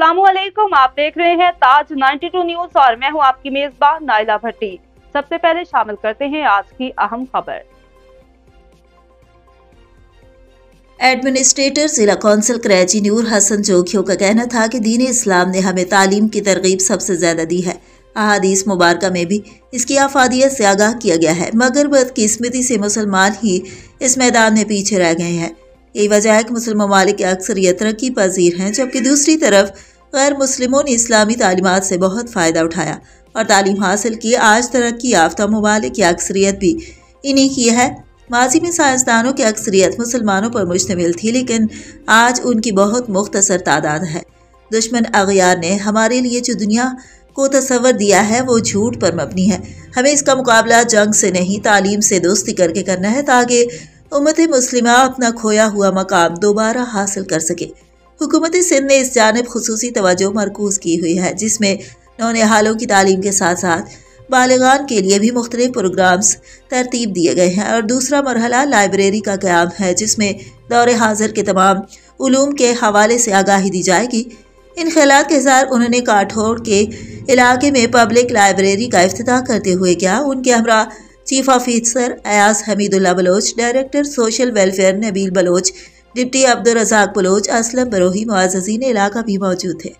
अस्सलामुअलैकुम, आप देख रहे हैं ताज 92 न्यूज और मैं हूं आपकी मेजबान नाइला भट्टी। सबसे पहले शामिल करते हैं आज की अहम खबर। एडमिनिस्ट्रेटर जिला कौंसिल कराची नूर हसन जोखियों का कहना था कि दीन इस्लाम ने हमें तालीम की तरगीब सबसे ज्यादा दी है। अहादीस मुबारका में भी इसकी अफादियत से आगाह किया गया है, मगर बदकिस्मती से मुसलमान ही इस मैदान में पीछे रह गए हैं। यही वजह है कि मुस्लिम ममालिक की अक्सरियत तरक्की पजीर हैं, जबकि दूसरी तरफ गैर मुस्लिमों ने इस्लामी तालीमात से बहुत फ़ायदा उठाया और तालीम हासिल की। आज तरक्की याफ्ता ममालिक की अक्सरियत भी इन्हीं की है। माजी में साइंसदानों की अक्सरियत मुसलमानों पर मुश्तमिल थी, लेकिन आज उनकी बहुत मुख्तसर तादाद है। दुश्मन अगयार ने हमारे लिए जो दुनिया को तस्वर दिया है वो झूठ पर मबनी है। हमें इसका मुकाबला जंग से नहीं, तालीम से दोस्ती करके करना है, ताकि उम्मत मुस्लिमा अपना खोया हुआ मकाम दोबारा हासिल कर सके। हुकूमत सिंध ने इस जानिब खुसूसी तवज्जो मरकूज की हुई है, जिसमें नौनिहालों की तालीम के साथ साथ बालिगान के लिए भी मुख्तलिफ प्रोग्राम्स तरतीब दिए गए हैं। और दूसरा मरहला लाइब्रेरी का क़याम है, जिसमें दौरे हाजिर के तमाम उलूम के हवाले से आगाही दी जाएगी। इन ख्यालात के साथ उन्होंने काठौड़ के इलाके में पब्लिक लाइब्रेरी का इफ्तिताह करते हुए किया। उनके हमरा chief officer Ayaz Hamidullah Baloch, director social welfare Nabeel Baloch, deputy Abdul Razzaq Baloch, Aslam Brohi, मुअज़्ज़ज़ीन इलाका भी मौजूद थे।